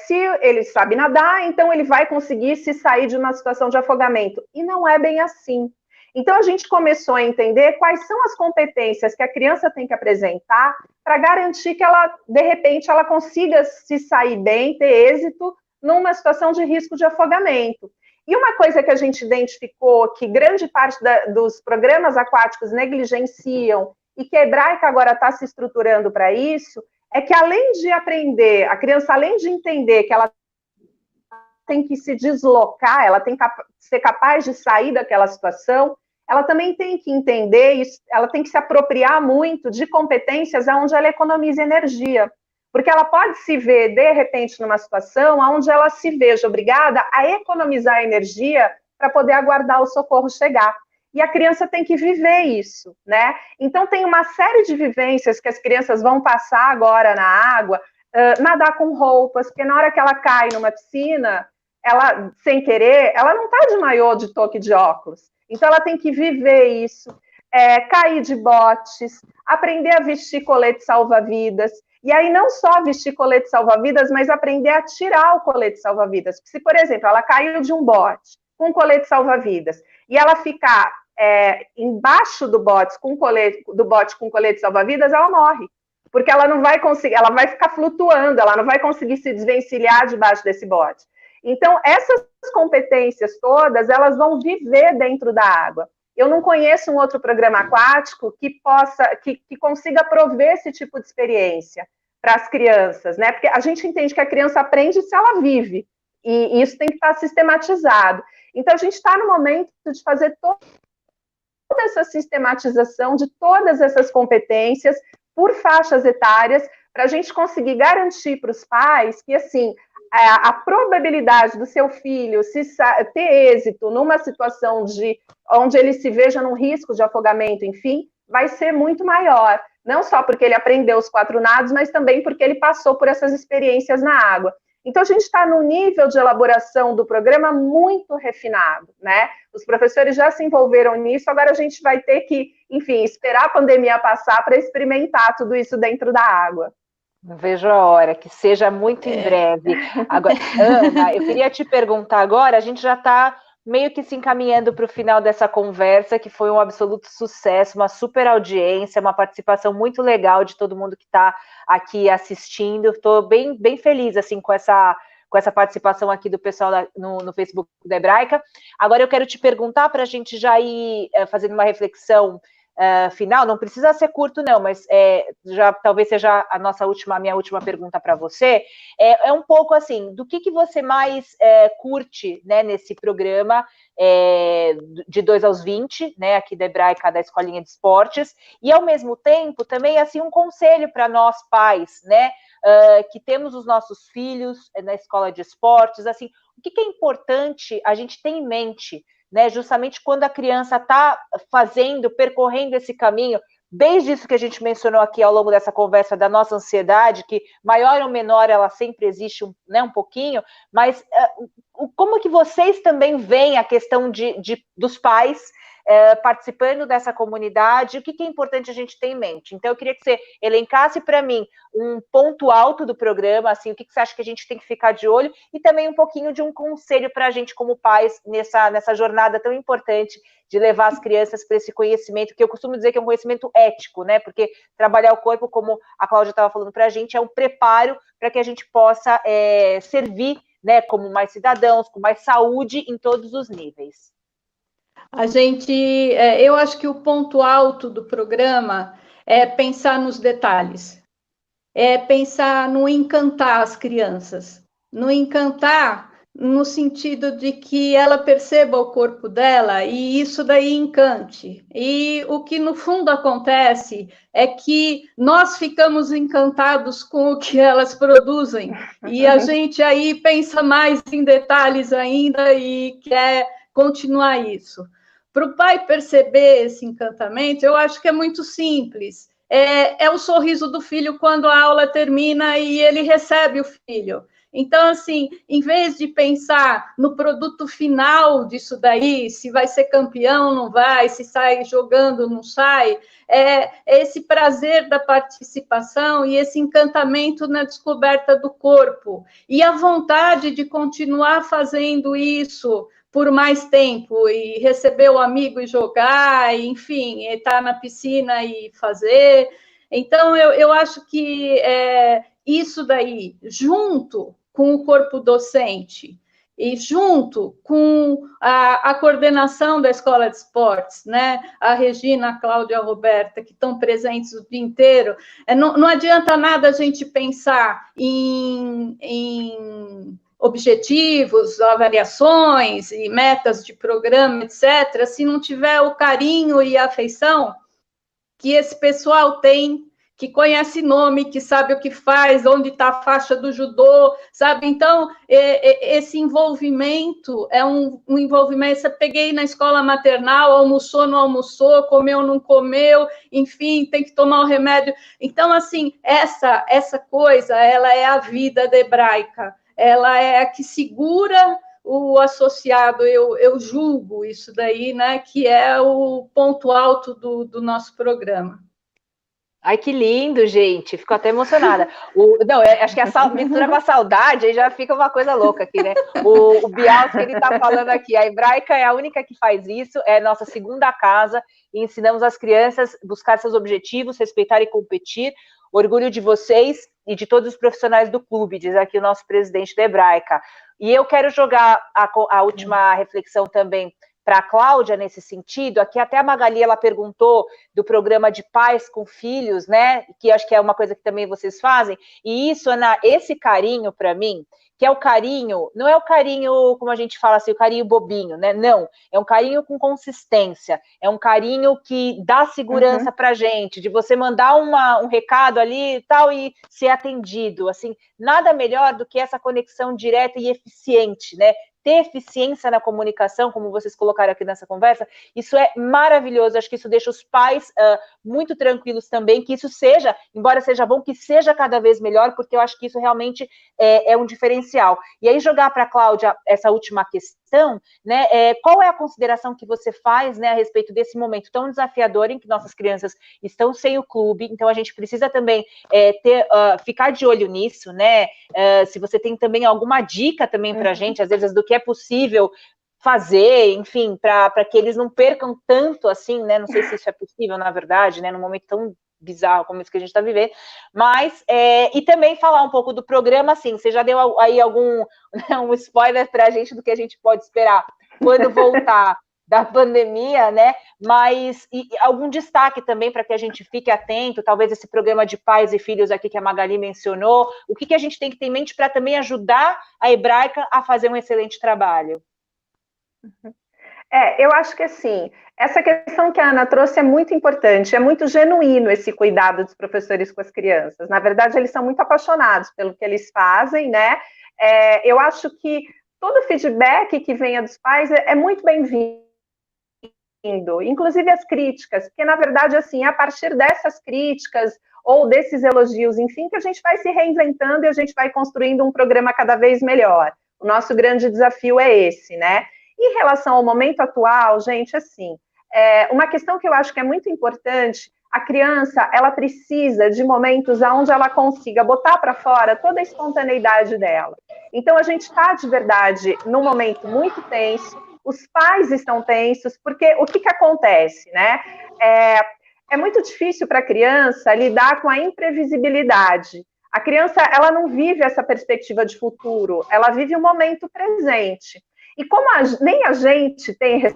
Speaker 3: se ele sabe nadar, então ele vai conseguir se sair de uma situação de afogamento. E não é bem assim. Então, a gente começou a entender quais são as competências que a criança tem que apresentar para garantir que ela, de repente, ela consiga se sair bem, ter êxito numa situação de risco de afogamento. E uma coisa que a gente identificou que grande parte dos programas aquáticos negligenciam e que a Hebraica agora está se estruturando para isso, é que além de aprender, a criança, além de entender que ela tem que se deslocar, ela tem que ser capaz de sair daquela situação, ela também tem que entender isso, ela tem que se apropriar muito de competências onde ela economiza energia, porque ela pode se ver, de repente, numa situação onde ela se veja obrigada a economizar energia para poder aguardar o socorro chegar. e a criança tem que viver isso, né? Então tem uma série de vivências que as crianças vão passar agora na água, nadar com roupas, porque na hora que ela cai numa piscina, ela, sem querer, ela não está de maiô, de toque, de óculos. Então ela tem que viver isso, cair de botes, aprender a vestir colete salva-vidas, e aí não só vestir colete salva-vidas, mas aprender a tirar o colete salva-vidas. Se, por exemplo, ela caiu de um bote com colete salva-vidas, e ela ficar embaixo do bote com colete salva-vidas, ela morre. Porque ela não vai conseguir, ela vai ficar flutuando, ela não vai conseguir se desvencilhar debaixo desse bote. Então, essas competências todas, elas vão viver dentro da água. Eu não conheço um outro programa aquático que consiga prover esse tipo de experiência para as crianças, né? Porque a gente entende que a criança aprende se ela vive, e isso tem que estar sistematizado. Então, a gente está no momento de fazer toda essa sistematização de todas essas competências por faixas etárias, para a gente conseguir garantir para os pais que, assim, a probabilidade do seu filho ter êxito numa situação onde ele se veja num risco de afogamento, enfim, vai ser muito maior. Não só porque ele aprendeu os 4 nados, mas também porque ele passou por essas experiências na água. Então, a gente está num nível de elaboração do programa muito refinado, né? Os professores já se envolveram nisso, agora a gente vai ter que, enfim, esperar a pandemia passar para experimentar tudo isso dentro da água.
Speaker 1: Não vejo a hora, que seja muito em breve. Agora, Ana, eu queria te perguntar agora, a gente já está meio que se encaminhando para o final dessa conversa, que foi um absoluto sucesso, uma super audiência, uma participação muito legal de todo mundo que está aqui assistindo. Estou bem, bem feliz assim, com essa participação aqui do pessoal no Facebook da Hebraica. Agora eu quero te perguntar, para a gente já ir fazendo uma reflexão final, não precisa ser curto não, mas já talvez seja a minha última pergunta para você, é um pouco assim, do que você mais curte, né, nesse programa de 2 aos 20, né, aqui da Hebraica, da Escolinha de Esportes, e ao mesmo tempo também assim um conselho para nós pais, né, que temos os nossos filhos na escola de esportes, assim, o que é importante a gente ter em mente, né, justamente quando a criança está percorrendo esse caminho, desde isso que a gente mencionou aqui ao longo dessa conversa da nossa ansiedade, que maior ou menor ela sempre existe um pouquinho, mas como que vocês também veem a questão dos pais participando dessa comunidade, o que é importante a gente ter em mente? Então, eu queria que você elencasse para mim um ponto alto do programa, assim, o que você acha que a gente tem que ficar de olho, e também um pouquinho de um conselho para a gente como pais nessa jornada tão importante de levar as crianças para esse conhecimento, que eu costumo dizer que é um conhecimento ético, né? Porque trabalhar o corpo, como a Cláudia estava falando para a gente, é um preparo para que a gente possa servir, né, como mais cidadãos, com mais saúde em todos os níveis.
Speaker 2: Eu acho que o ponto alto do programa é pensar nos detalhes, é pensar no encantar as crianças, no encantar no sentido de que ela perceba o corpo dela e isso daí encante. E o que no fundo acontece é que nós ficamos encantados com o que elas produzem e a gente aí pensa mais em detalhes ainda e quer continuar isso. Para o pai perceber esse encantamento, eu acho que é muito simples. É o sorriso do filho quando a aula termina e ele recebe o filho. Então, assim, em vez de pensar no produto final disso daí, se vai ser campeão, não vai, se sai jogando, não sai, esse prazer da participação e esse encantamento na descoberta do corpo. E a vontade de continuar fazendo isso por mais tempo, e receber o amigo e jogar, enfim, estar na piscina e fazer. Então, eu acho que isso daí, junto com o corpo docente e junto com a coordenação da Escola de Esportes, né? A Regina, a Cláudia, a Roberta, que estão presentes o dia inteiro, não adianta nada a gente pensar em objetivos, avaliações e metas de programa, etc., se não tiver o carinho e a afeição que esse pessoal tem que conhece nome, que sabe o que faz, onde está a faixa do judô, sabe? Então, esse envolvimento é um envolvimento. Você peguei na escola maternal, almoçou, não almoçou, comeu, não comeu, enfim, tem que tomar o remédio. Então, assim, essa coisa, ela é a vida da Hebraica, ela é a que segura o associado, eu julgo isso daí, né, que é o ponto alto do nosso programa.
Speaker 1: Ai, que lindo, gente. Fico até emocionada. Não, acho que a mistura com a saudade, aí já fica uma coisa louca aqui, né? O Bialski, ele está falando aqui, a Hebraica é a única que faz isso, é nossa segunda casa, e ensinamos as crianças a buscar seus objetivos, respeitar e competir. Orgulho de vocês e de todos os profissionais do clube, diz aqui o nosso presidente da Hebraica. E eu quero jogar a última reflexão também para a Cláudia nesse sentido. Aqui até a Magali, ela perguntou do programa de pais com filhos, né, que acho que é uma coisa que também vocês fazem, e isso, Ana, esse carinho para mim, que é o carinho, não é o carinho, como a gente fala assim, o carinho bobinho, né, não, é um carinho com consistência, é um carinho que dá segurança pra gente, de você mandar um recado ali e tal, e ser atendido, assim, nada melhor do que essa conexão direta e eficiente, né, ter eficiência na comunicação, como vocês colocaram aqui nessa conversa, isso é maravilhoso, acho que isso deixa os pais muito tranquilos também, que isso seja, embora seja bom, que seja cada vez melhor, porque eu acho que isso realmente é um diferencial. E aí jogar para a Cláudia essa última questão, né, qual é a consideração que você faz, né, a respeito desse momento tão desafiador em que nossas crianças estão sem o clube, então a gente precisa também ficar de olho nisso, né, se você tem também alguma dica também para a gente, às vezes, do que é possível fazer, enfim, para que eles não percam tanto assim, né, não sei se isso é possível, na verdade, né, num momento tão bizarro como esse que a gente está vivendo, mas, e também falar um pouco do programa, assim, você já deu aí algum um spoiler para a gente do que a gente pode esperar quando voltar da pandemia, né, mas algum destaque também para que a gente fique atento, talvez esse programa de pais e filhos aqui que a Magali mencionou, o que a gente tem que ter em mente para também ajudar a Hebraica a fazer um excelente trabalho?
Speaker 3: Eu acho que assim, essa questão que a Ana trouxe é muito importante, é muito genuíno esse cuidado dos professores com as crianças. Na verdade, eles são muito apaixonados pelo que eles fazem, né? Eu acho que todo feedback que venha dos pais é muito bem-vindo, inclusive as críticas, porque na verdade, assim, a partir dessas críticas ou desses elogios, enfim, que a gente vai se reinventando e a gente vai construindo um programa cada vez melhor. O nosso grande desafio é esse, né? Em relação ao momento atual, gente, assim, uma questão que eu acho que é muito importante, a criança, ela precisa de momentos onde ela consiga botar para fora toda a espontaneidade dela. Então, a gente está, de verdade, num momento muito tenso, os pais estão tensos, porque o que acontece, né? É muito difícil para a criança lidar com a imprevisibilidade. A criança, ela não vive essa perspectiva de futuro, ela vive o momento presente. E como nem a gente tem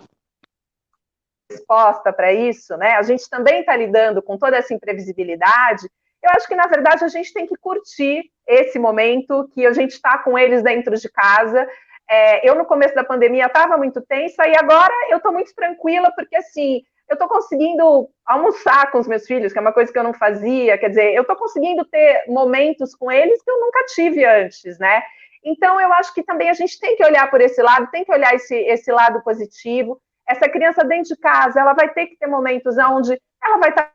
Speaker 3: resposta para isso, né? A gente também está lidando com toda essa imprevisibilidade. Eu acho que, na verdade, a gente tem que curtir esse momento que a gente está com eles dentro de casa. Eu, no começo da pandemia, estava muito tensa e agora eu estou muito tranquila, porque, assim, eu estou conseguindo almoçar com os meus filhos, que é uma coisa que eu não fazia. Quer dizer, eu estou conseguindo ter momentos com eles que eu nunca tive antes, né? Então, eu acho que também a gente tem que olhar por esse lado, tem que olhar esse lado positivo. Essa criança dentro de casa, ela vai ter que ter momentos onde ela vai estar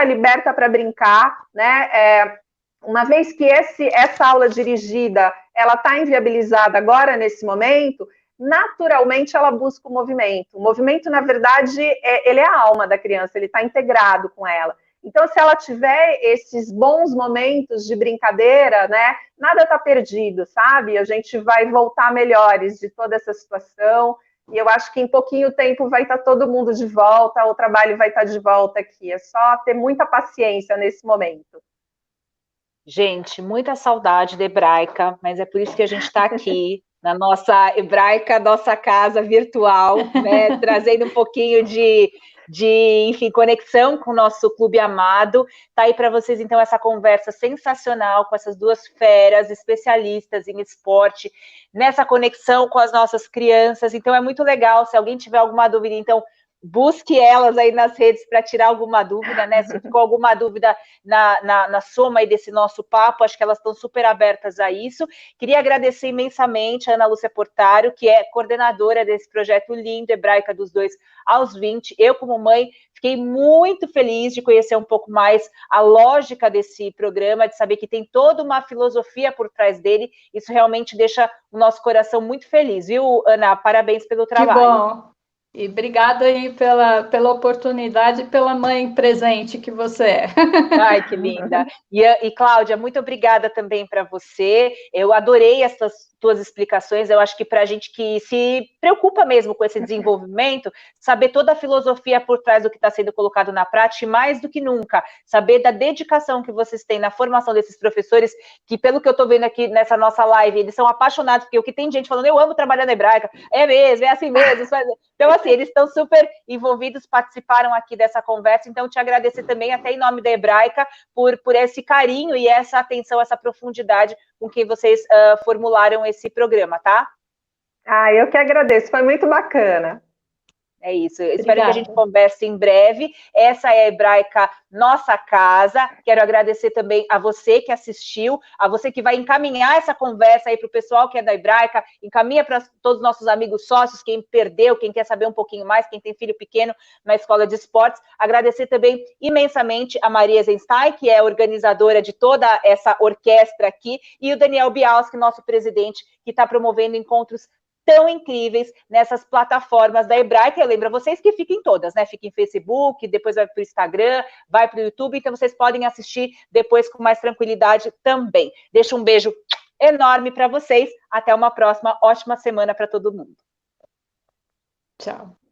Speaker 3: liberta para brincar, né? Uma vez que essa aula dirigida, ela está inviabilizada agora, nesse momento, naturalmente ela busca o movimento. O movimento, na verdade, ele é a alma da criança, ele está integrado com ela. Então, se ela tiver esses bons momentos de brincadeira, né, nada está perdido, sabe? A gente vai voltar melhores de toda essa situação, e eu acho que em pouquinho tempo vai estar todo mundo de volta, o trabalho vai estar de volta aqui. É só ter muita paciência nesse momento.
Speaker 1: Gente, muita saudade da Hebraica, mas é por isso que a gente está aqui, na nossa Hebraica, nossa casa virtual, né, trazendo um pouquinho de, enfim, conexão com o nosso clube amado. Tá aí para vocês, então, essa conversa sensacional com essas duas feras, especialistas em esporte, nessa conexão com as nossas crianças. Então, é muito legal. Se alguém tiver alguma dúvida, então, busque elas aí nas redes para tirar alguma dúvida, né? Se ficou alguma dúvida na soma aí desse nosso papo, acho que elas estão super abertas a isso. Queria agradecer imensamente a Ana Lúcia Portaro, que é coordenadora desse projeto lindo, Hebraica dos 2 aos 20. Eu, como mãe, fiquei muito feliz de conhecer um pouco mais a lógica desse programa, de saber que tem toda uma filosofia por trás dele. Isso realmente deixa o nosso coração muito feliz, viu, Ana? Parabéns pelo trabalho.
Speaker 2: Que bom. E obrigada aí pela oportunidade e pela mãe presente que você é.
Speaker 1: Ai, que linda. E Cláudia, muito obrigada também para você. Eu adorei essas tuas explicações. Eu acho que para a gente que se preocupa mesmo com esse desenvolvimento, saber toda a filosofia por trás do que está sendo colocado na prática, e mais do que nunca, saber da dedicação que vocês têm na formação desses professores, que pelo que eu estou vendo aqui nessa nossa live, eles são apaixonados, porque o que tem gente falando, eu amo trabalhar na Hebraica, é mesmo, é assim mesmo. Então, assim, eles estão super envolvidos, participaram aqui dessa conversa, então te agradecer também, até em nome da Hebraica, por esse carinho e essa atenção, essa profundidade com que vocês formularam esse programa, tá?
Speaker 3: Eu que agradeço, foi muito bacana.
Speaker 1: É isso, eu espero que a gente converse em breve. Essa é a Hebraica Nossa Casa. Quero agradecer também a você que assistiu, a você que vai encaminhar essa conversa aí para o pessoal que é da Hebraica, encaminha para todos os nossos amigos sócios, quem perdeu, quem quer saber um pouquinho mais, quem tem filho pequeno na escola de esportes. Agradecer também imensamente a Maria Eisenstein, que é organizadora de toda essa orquestra aqui, e o Daniel Bialski, nosso presidente, que está promovendo encontros tão incríveis nessas plataformas da Hebraica. Eu lembro a vocês que fiquem todas, né? Fica em Facebook, depois vai para o Instagram, vai para o YouTube, então vocês podem assistir depois com mais tranquilidade também. Deixo um beijo enorme para vocês. Até uma próxima. Ótima semana para todo mundo.
Speaker 2: Tchau.